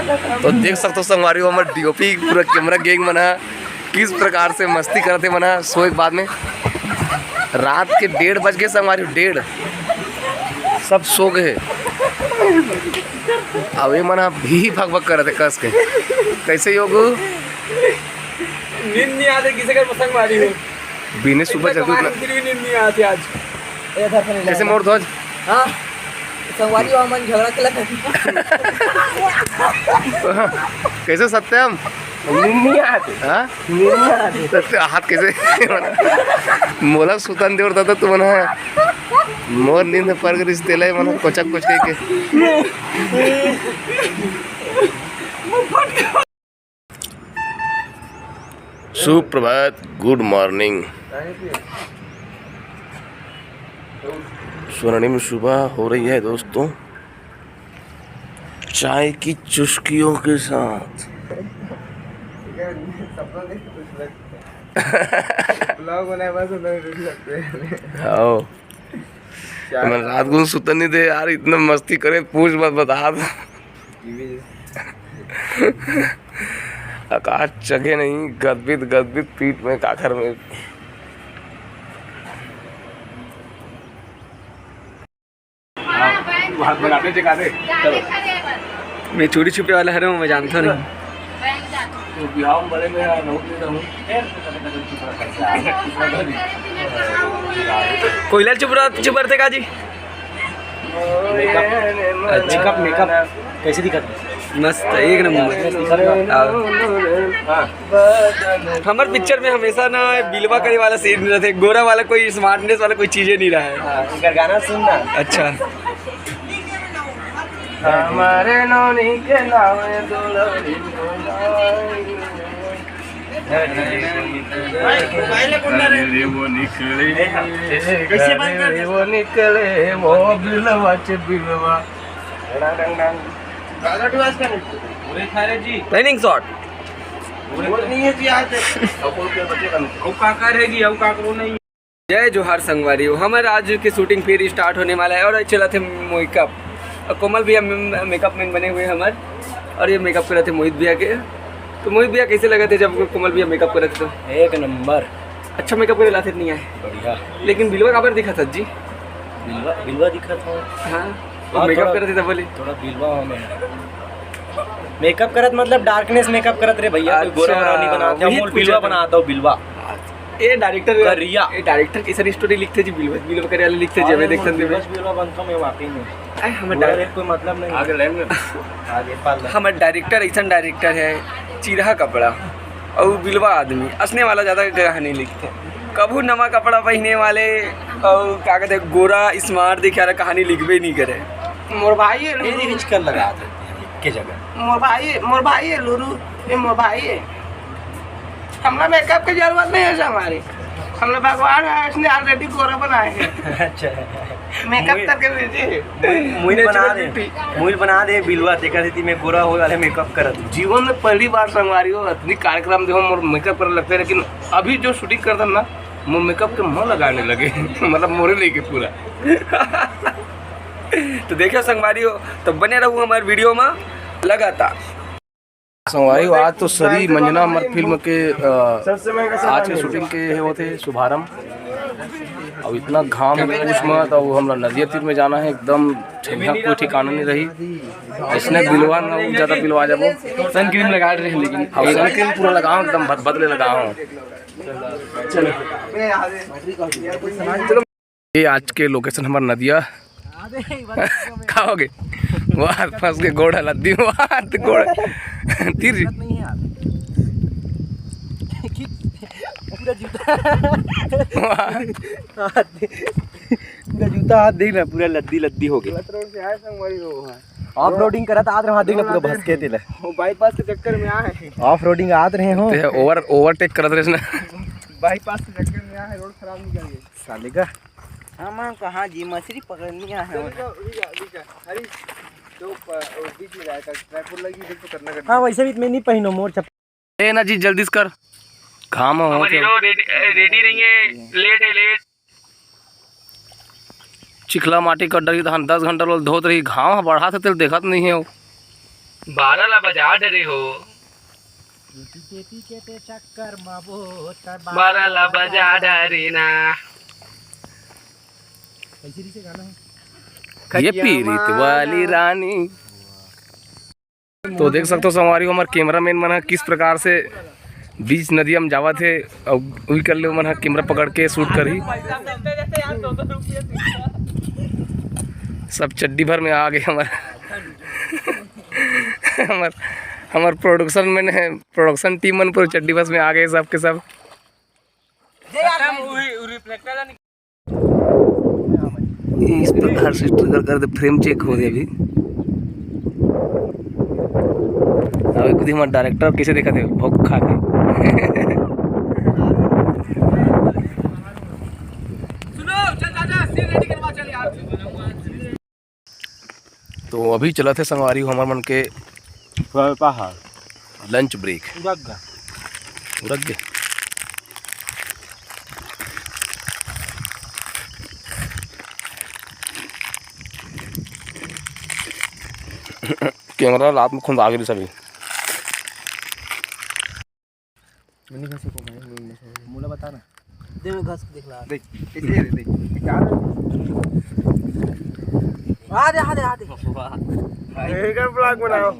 तो देख सकते हो संगवारी हमारे डीओपी पूरा कैमरा गैंग बना किस प्रकार से मस्ती करते मना। सो एक बाद में रात के 1:30 बज गए संगवारी, 1:30 सब सो गए। अब ये मना भी भग कर रहे थे कस के। कैसे योगू नींद नहीं आते किसी का पसंद मारी हो बीने सुबह जल्दी उठना नींद नहीं आती आज। कैसे मोड़ ध्वज। हाँ संगवारी और मन झगड़ा के लगा कैसे सत्यम नहीं आते हाँ नहीं आते सत्य हाथ कैसे मोला सुतन दे उड़ता था तू मना मोर नींद पर कर इस तेला मना कोचक कोच के सुप्रभात, गुड मॉर्निंग। स्वर्णिम सुबह हो रही है दोस्तों, चाय की चुस्कियों के साथ। आओ मैं रात को सुतन नहीं दे यार, इतना मस्ती करे पूछ मत बता दो। आकाश जगह नहीं, गदबिद पीठ में काखर में। हाथ बनाते जगा दे। मैं चोरी छुपे वाला हूँ, मैं जानता नहीं। तो बिहाव बड़े में कोयला चुप रहते का जी। मेकअप कैसे दिखा मस्त एक नंबर। हमारे पिक्चर में हमेशा ना बिलवा करे वाला सीन रहते, गोरा वाला कोई स्मार्टनेस वाला कोई चीजें नहीं रहा है। गाना सुनना अच्छा। हमारे नौनी के नाम वो निकले वो बिलवा चे बिलवा। प्लानिंग शॉट जय जोहार संगवारी हो। हमारे आज की शूटिंग फिर स्टार्ट होने वाला है और चला थे मेकअप। और कोमल भैया मेकअप मैन बने हुए हमारे, और ये मेकअप कर रहे थे मोहित भैया के। तो मोहित भैया कैसे लगे थे जब कोमल भैया मेकअप कर रहे थे? तो एक नंबर अच्छा मेकअप करे लाते नहीं आए बढ़िया। लेकिन बिलवा कहाँ पर दिखा था जी? बिलवा दिखा था। हाँ मेकअप कर रहे थे बोले थोड़ा बिलवा में मेकअप करत मतलब डार्कनेस मेकअप करत रे भैया। कोई गोरा वोरा नहीं बनाता, अमूल बिलवा बनाता हूँ बिलवा। ये डायरेक्टर करिया, ये डायरेक्टर कैसे स्टोरी लिखते जी? बिलवा करे वाले लिखते जी, मैं देखता हूं बस बिलवा बनता मैं वाकई में। आई हम डायरेक्ट कोई मतलब नहीं आगे लाइन में आगे पाल। हम डायरेक्टर ऐसा डायरेक्टर है चिरहा कपड़ा और बिलवा आदमी असने वाला ज़्यादा कहानी लिखते। कभू नमा कपड़ा पहने वाले और क्या कहते हैं गोरा स्मार्ट दिखा रहा कहानी लिखबे नहीं करे। मोर भाई रिच कर लगा के जगह मोर भाई लुरु ये मोर भाई हमला मेकअप की जरूरत नहीं है हमारी। हम लोग भगवान है, इसने ऑलरेडी गोरा बनाए हैं। अच्छा मेकअप करके भेजे मुझे बना दे बिलवा देखा थी मैं गोरा हो वाले मेकअप कर। जीवन में पहली बार संगवारी हो इतनी कार्यक्रम देखो मोर मेकअप करने लगते, लेकिन अभी जो शूटिंग करता ना वो मेकअप के मन लगाने लगे मतलब मोरे लेके पूरा। तो देखियो संगवारी हो तो बने रहूँ हमारे वीडियो में लगातार। संगवारी आज तो सरी मंजना अमर फिल्म के आज के शूटिंग के वो थे शुभारंभ। अब इतना घाम कुछ मत, और हम नदिया तीर में जाना है एकदम ठंडा कोई ठिकाना नहीं रही। इसने बिलवा ना ज़्यादा बिलवा जब सन क्रीम लगा रहे हैं, लेकिन अब सन क्रीम पूरा लगाऊँ एकदम बदले लगाऊँ। ये आज के लोकेशन हमारा नदिया खाओगे वहाँ फंस के गोड़ लद्दी वहाँ गोड़ तीर जी पूरा जूता हाथ देखना पूरा लद्दी हो गया। ऑफ रोडिंग करत आद रहा देखना पूरा भस के तेल बाईपास के चक्कर में आए। ऑफ रोडिंग आद रहे हो ओवरटेक करत रहे ना बाईपास के चक्कर में आए। रोड खराब नहीं करिए साले का। हम कहाँ जी मछली पकड़नी है। हाँ वैसे भी मैं नहीं पहनो मोर चप्पल। ए ना जी जल्दी से कर घाम हो रेडी रहिए, लेट है लेट। चिखला माटी कर डरी धान 10 घंटा लोग धोत रही घाव बढ़ा थे तेल देखत नहीं है। 12 ला बजा डरे हो 12 ला बजा डरे ना ये पीरित वाली रानी। तो देख सकते हो संगवारी हमारे कैमरामैन मन किस प्रकार से बीच नदिया में जावा थे और वही कर ले मन कैमरा पकड़ के शूट करी। सब चड्डी भर में आ गए हमार प्रोडक्शन में है, प्रोडक्शन टीम मन पूरे चड्डी बस में आ गए सब के सब। इस प्रकार से ट्रिगर कर दे, फ्रेम चेक हो गया अभी। अभी खुद हमारा डायरेक्टर कैसे देखा थे भोग खा के। तो अभी चला थे संगवारी हमारे मन के लंच ब्रेक रख गए। कैमरा रात में खुद आ गई सभी। मुला बता ना देख घास देख ला देख आ दे एक ब्लॉग बनाओ।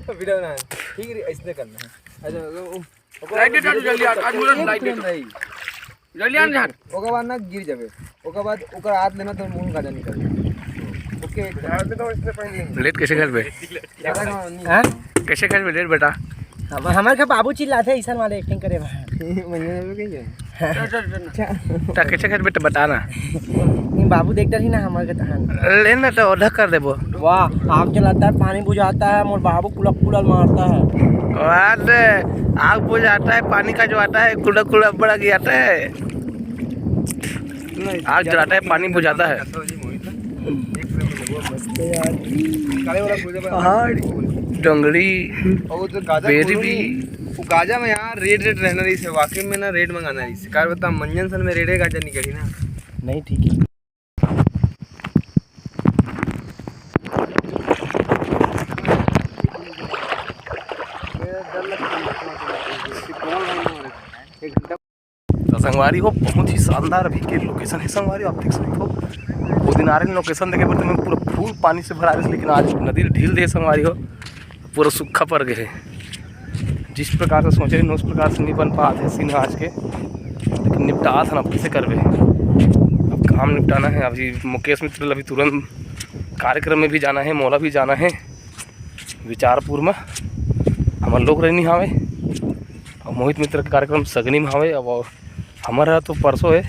वीडियो ना ठीक है ऐसे करना है। अच्छा लाइट दे जल्दी आज मुला लाइट दे जल्दी आन जा ओकर बाद ना गिर जाबे ओकर बाद ओकर हाथ लेना तो मुंह गाजा निकल ओके तो इसने पहले लेट कैसे घर पे हां कैसे घर पे लेट बेटा हमारे का बाबू चिल्लाते हैं ईशान वाले एक्टिंग करे मैंने ता कैसे घर बेटा बता ना नहीं बाबू देखता ही ना हमारे का तहान लेना तो ऑर्डर कर देबो। वाह आग जलाता है पानी बुझाता है मोर बाबू कुलक कुलल मारता है। अरे आग बुझाता है पानी का जो आता है कुड़ा कुड़ा बड़ा की आता है। आग जलाता है पानी बुझाता है। डोंगरी बेरी भी वो गाजा में यार रेड रहना रही से वाकई में ना रेड मंगाना रही से कार बता मंजन सन में रेडे गाजा निकली ना नहीं ठीक है। तो संगवारी हो बहुत ही शानदार अभी के लोकेशन है संगवारी आप देख सकते हो। वो दिन आ रहे लोकेशन देखे पर तुम्हें पूरा फूल पानी से भरा रहे लेकिन आज नदी ढील दे संगवारी हो पूरा सूखा पड़ गए। जिस प्रकार से सोचे उस प्रकार से नहीं बन पाते सीन आज के लेकिन निपटा था ना कैसे करवे। अब काम निपटाना है। अभी मुकेश मित्र अभी तुरंत कार्यक्रम में भी जाना है मौला भी जाना है विचारपुर में हमारे लोग रहनी हावे और मोहित मित्र का कार्यक्रम सगनी में हावे। अब हमारा तो परसों है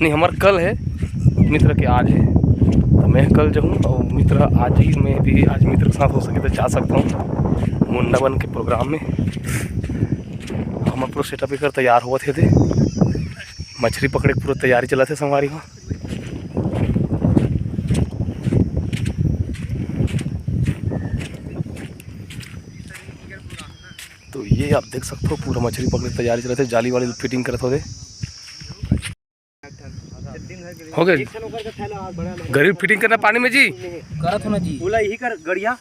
नहीं हमारा कल है मित्र के आज है तो मैं कल जाऊँ और मित्र आज ही मैं भी आज मित्र के साथ हो सके तो जा सकता हूँ मुंडा बन के प्रोग्राम में। हमारे पूरा सेटअप कर तैयार हुआ थे मछली पकड़े पूरा तैयारी चला थे संगवारी को। तो ये आप देख सकते हो पूरा मछली पकड़े तैयारी चला थे जाली वाली फिटिंग करते होते हो गए गरीब फिटिंग करना पानी में जी करत हो ना जी बोला यही कर गड़िया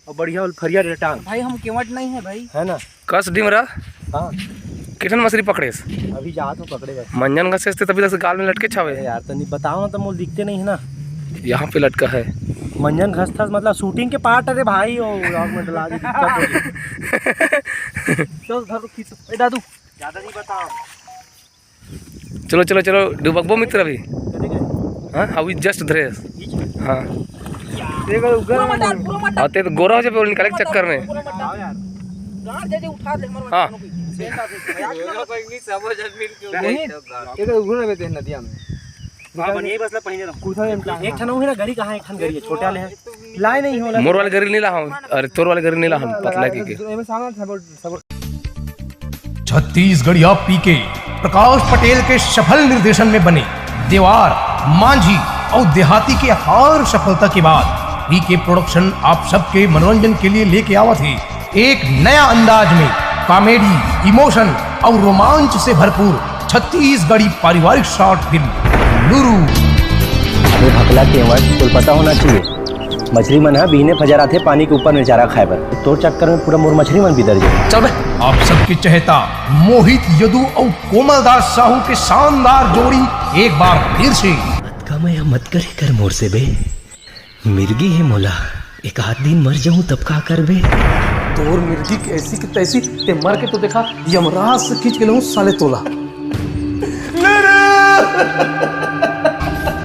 और बढ़िया फरिया टांग भाई हम केवट नहीं है भाई है ना। कस डिमरा हाँ कितन मछली पकड़े अभी जा तो पकड़े गए मंजन घसे तभी तक गाल में लटके छावे यार तो नहीं बताओ ना तो मोल दिखते नहीं है ना यहाँ पे लटका है मंजन घसता मतलब शूटिंग के पार्ट अरे भाई ओ आग में डला दी चल धर खींच ए दादू ज्यादा नहीं बताओ। चलो चलो चलो डुबकबो मित्र अभी हाँ अभी जस्ट ड्रेस हाँ आते तो गोरा हो जाए निकाले के चक्कर में हाँ नदिया में एक ठन है ना गरी कहाँ एक ठन गरी है छोटे वाले हैं लाए नहीं हो मोर वाले गरी नहीं ला अरे तोर वाले गरी नहीं ला पतला के छत्तीसगढ़िया पीके प्रकाश पटेल के सफल निर्देशन में बने देवार मांझी और देहाती के हर सफलता के बाद पीके प्रोडक्शन आप सबके मनोरंजन के लिए लेके आवा थे एक नया अंदाज में कॉमेडी इमोशन और रोमांच से भरपूर छत्तीसगढ़ी पारिवारिक शॉर्ट फिल्म लुरु। अबे भकला केवट तो पता होना चाहिए, मछली मन है बीने फजरा थे पानी के ऊपर में चारा खाए बर, तो चक्कर में पूरा मोर मछली मन बिदर जाए। चल बे। आप सबके चहेता मोहित यदु और कोमलदास साहू के शानदार जोड़ी एक बार फिर से। मत करे कर मोर से बे, मिर्गी है मोला, एक आध दिन मर जाऊं तब का कर बे। तोर मिर्गी कैसी की तैसी ते मर के तो देखा यमराज से खींच के लूं साले तोला।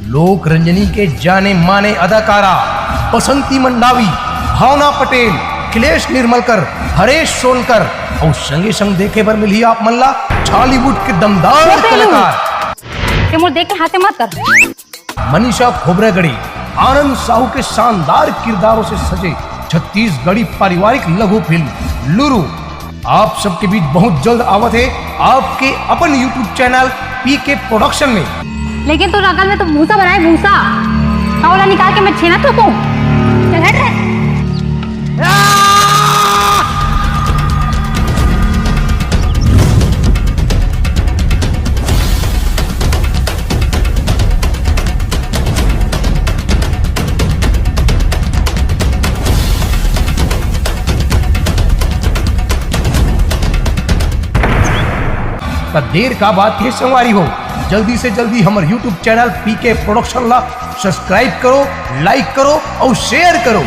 लोक रंजनी के जाने माने अदाकारा बसंती मंडावी, भावना पटेल, अखिलेश निर्मलकर, हरेश सोनकर और संगे संग देखे बर मिली आप मल्ला बॉलीवुड के दमदार कलाकार मोर देख के हाथे मत कर। मनीषा खोबरेगढ़ी, आनंद साहू के शानदार किरदारों से सजे छत्तीसगढ़ी पारिवारिक लघु फिल्म लुरु आप सबके बीच बहुत जल्द आवत है आपके अपन YouTube चैनल पीके प्रोडक्शन में। लेकिन तो अकल में तो भूसा बनाए, भूसा वाला निकाल के मैं छेना ठोकूं। चल हट रे। देर का बात है संगवारी हो, जल्दी से जल्दी हमारे YouTube चैनल पीके प्रोडक्शन ला सब्सक्राइब करो, लाइक करो और शेयर करो।